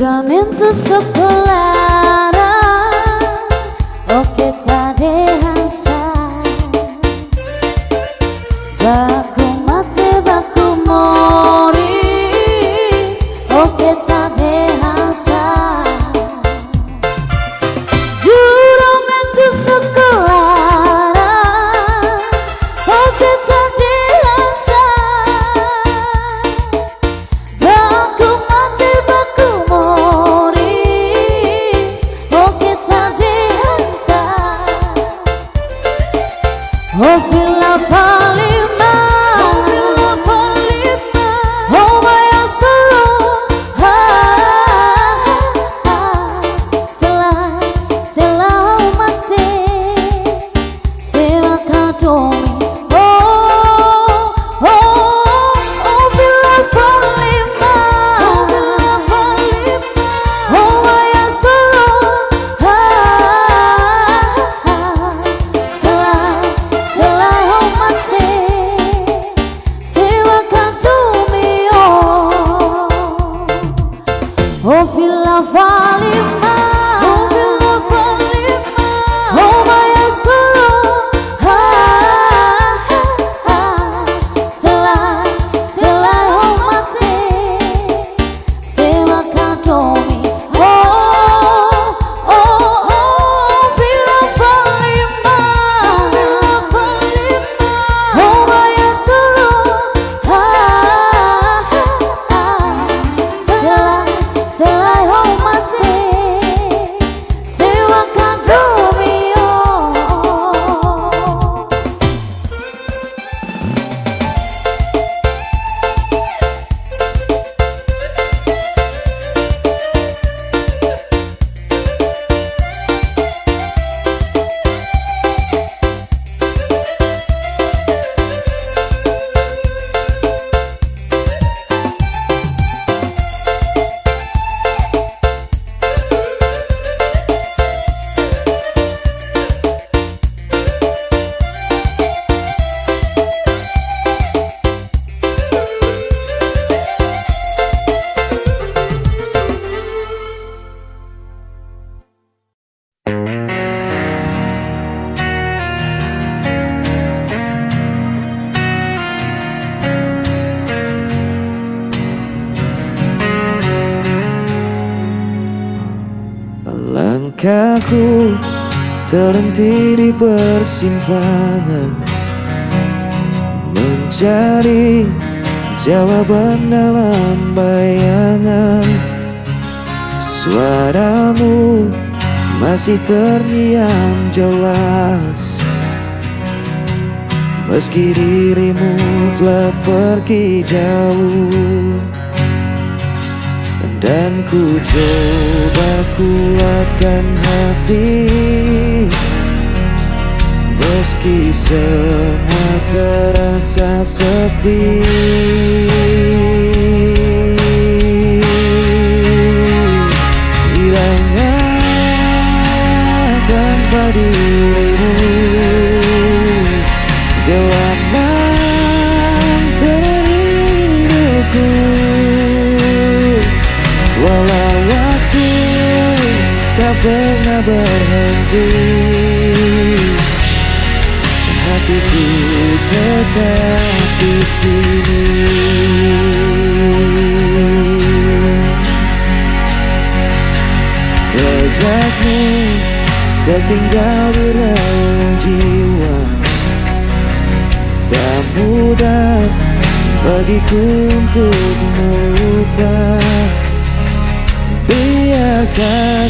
Giuramento soccolare, o che t'adehansa. Baku mate baku moris, o che t'adehansa. Giuramento soccolare, o che t'adehansa. Baku mate baku moris, o che t'adehansa. Oh fila palima, oh maya solo, selah mate, sewa kadomi, oh fila palima, oh maya solo, selah mate, sewa kadomi, oh fila palima, oh maya solo, selah mate, sewa kadomi, fila palima, oh maya solo, selah mate, sewa kadomi. Langkahku terhenti di persimpangan, mencari jawaban dalam bayangan. Suaramu masih terdiam jelas, meski dirimu telah pergi jauh. Dan ku coba kuatkan hati, meski semua terasa sepi. Hilangnya tanpa dirimu, gelap menterani hidupku. Walau waktu tak pernah berhenti, hatiku tetap di sini. Jejakmu tertinggal di relung jiwa, tak mudah bagiku untuk melupa. Biarkan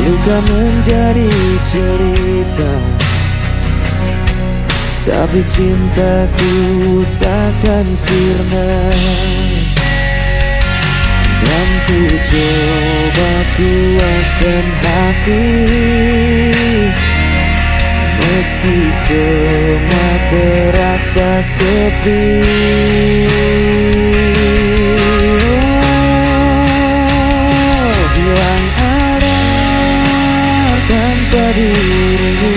luka menjadi cerita, tapi cintaku takkan sirna. Dan ku coba kuatkan hati, meski semua terasa sepi. Hilang arah tanpa dirimu,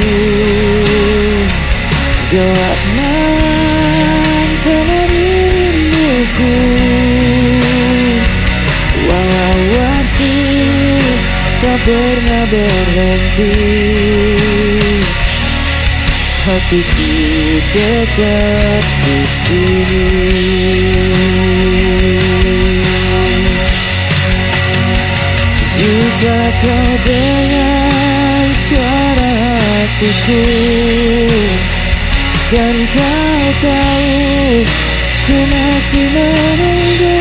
gelap mentemani rinduku. Walau waktu pernah berhenti. Hatiku tetap di sini. Jika kau dengar suara hatiku, kan kau tahu ku masih menunggu.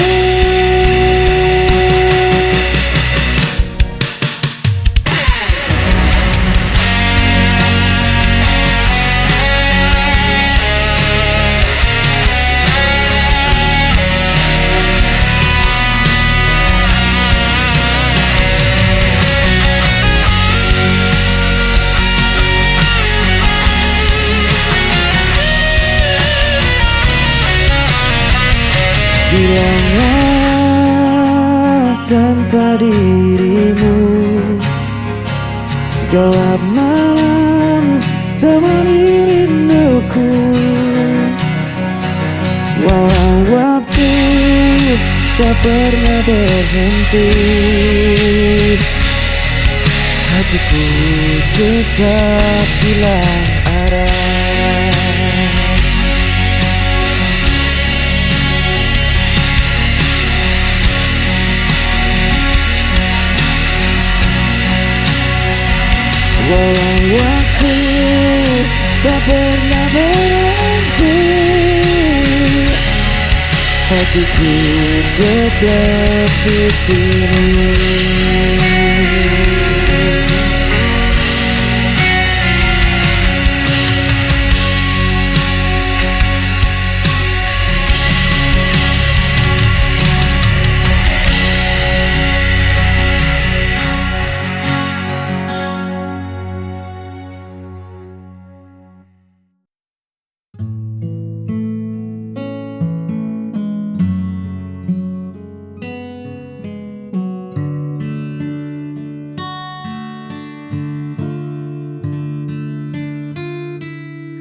Hilanglah tanpa dirimu, gelap malam temani rinduku. Walau waktu tak pernah berhenti, hatiku tetap hilang arah. Walau waktu tak pernah berhenti, hatiku tetap di sini.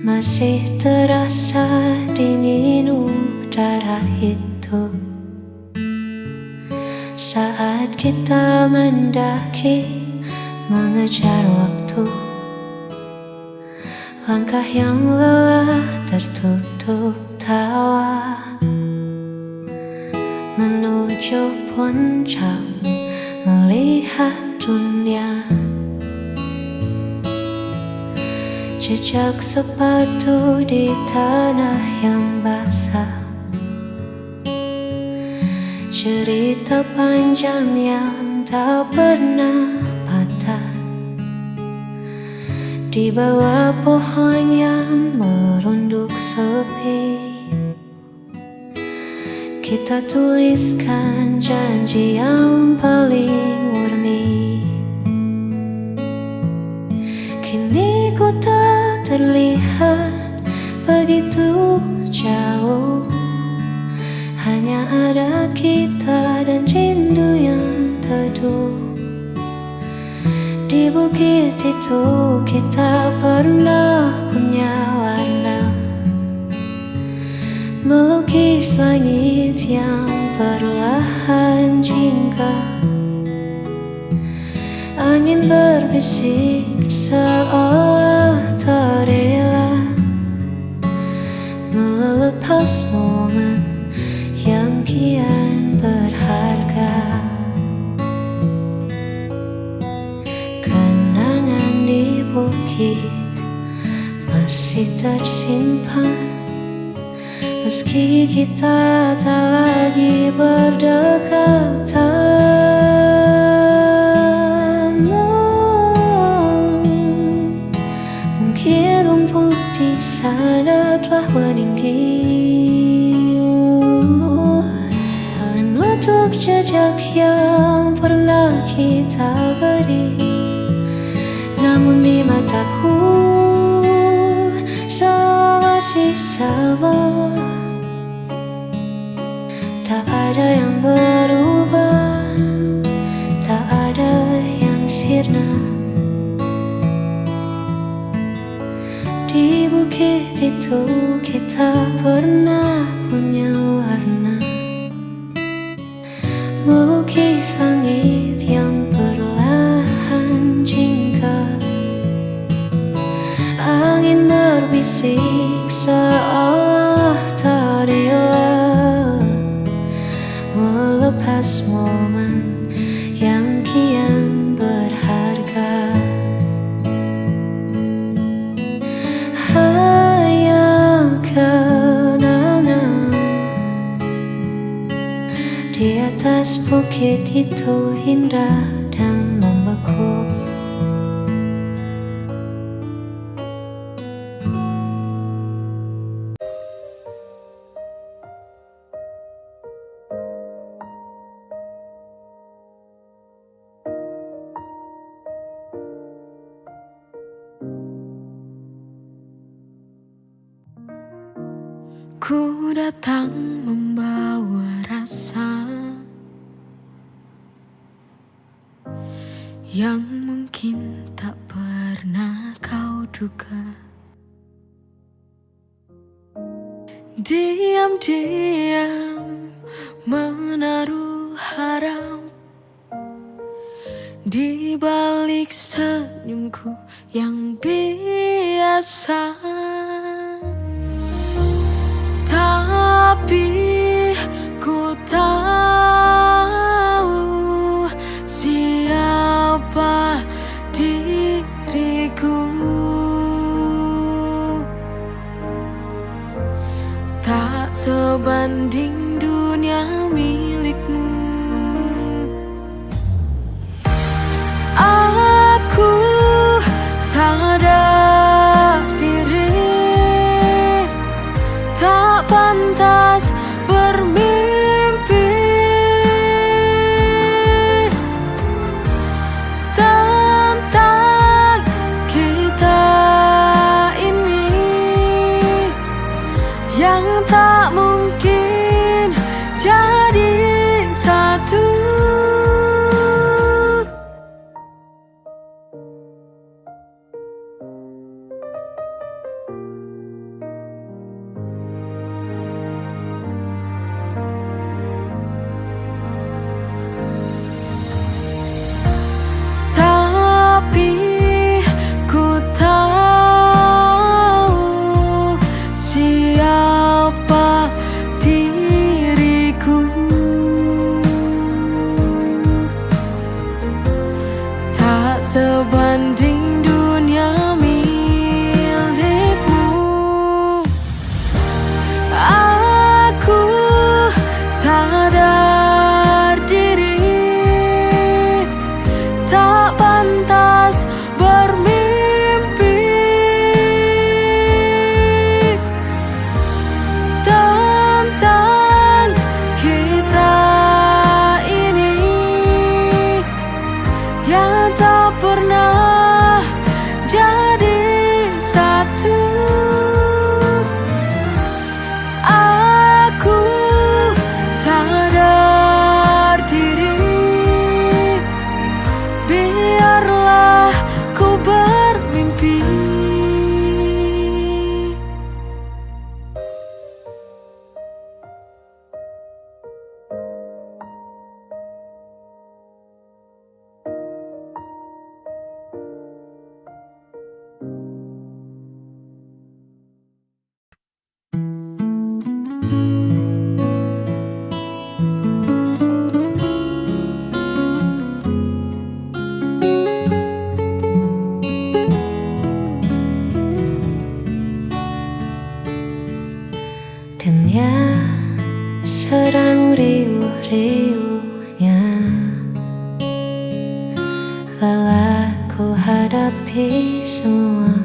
Masih terasa dingin udara itu saat kita mendaki mengejar waktu. Langkah yang lelah tertutup tawa menuju puncak melihat dunia. Jejak sepatu di tanah yang basah, cerita panjang yang tak pernah patah. Di bawah pohon yang merunduk sepi, kita tuliskan janji yang paling murni. Kini ku tak terlihat begitu jauh, hanya ada kita dan rindu yang teduh. Di bukit itu kita pernah punya warna, melukis langit yang perlahan jingga. Angin berbisik seolah terela melepas momen yang kian berharga. Kenangan di bukit masih tersimpan, meski kita tak lagi berdekatan. Mungkin rumput di sana telah meninggi, menutup jejak yang pernah kita beri. Namun di mataku semua masih sama, tak ada yang berubah, tak ada yang sirna. Di bukit itu kita pernah punya warna, melukis langit yang perlahan atas momen yang kian berharga. Hanya kenangan di atas bukit itu indah dan membeku. Ku datang membawa rasa yang mungkin tak pernah kau duga. Diam-diam menaruh harap di balik senyumku yang biasa. Tapi ku tahu siapa diriku. Tak sebanding dunia milikmu. Aku sadar diri tak pantas bermimpi tentang kita ini yang tak mungkin jadi satu. Tapi ku tahu siapa diriku. Tak sebanding dunia milikmu. Aku sadar diri tak pantas bermimpi tentang kita ini yang tak pernah jadi satu. Aku sadar diri, biarlah ku bermimpi. Dunia sedang riuh-riuhnya, lelah ku hadapi semua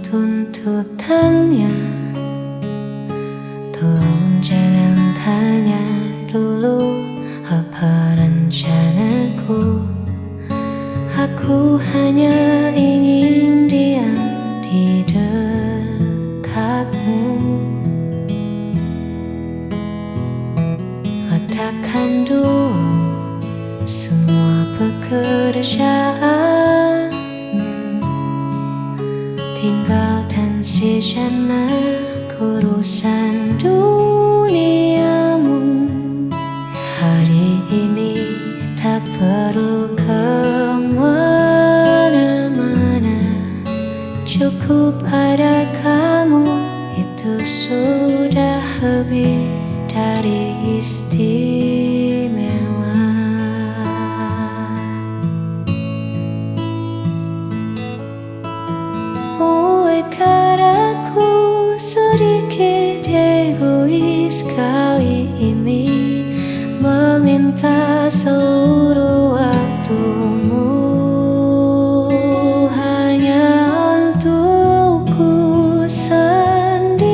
tuntutannya. Tolong jangan tanya dulu apa rencanaku. Aku hanya ingin diam di dekatmu. Letakkan dulu semua pekerjaan, tinggalkan sejenak urusan duniamu. Hari ini tak perlu kemana-mana, cukup ada kamu, itu sudah lebih dari istimewa. meminta seluruh waktumu hanya untukku sendiri,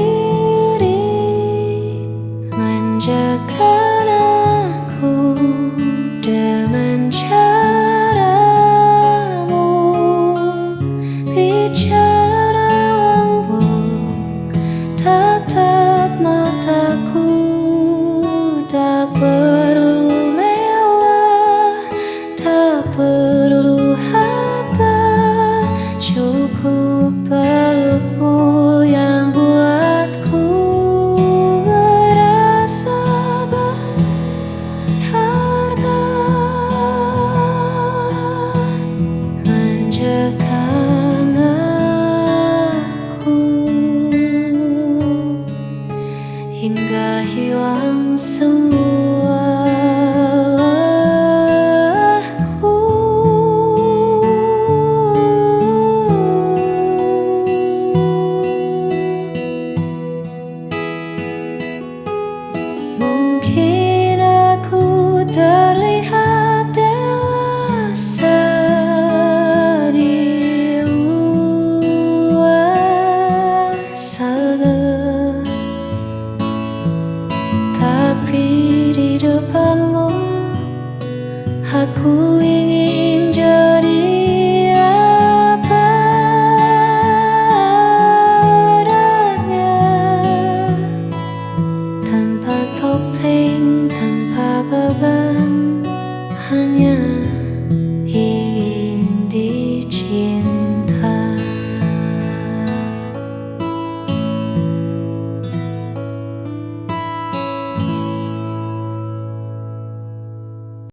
manjakan aku dengan caramu, bicara lembut, tatap mataku. Tak perlu mewah, tak perlu harta, cukup pelukmu yang buatku merasa berharga. Manjakan aku hingga hilang semua. Mungkin aku terlihat dewasa di luar sana,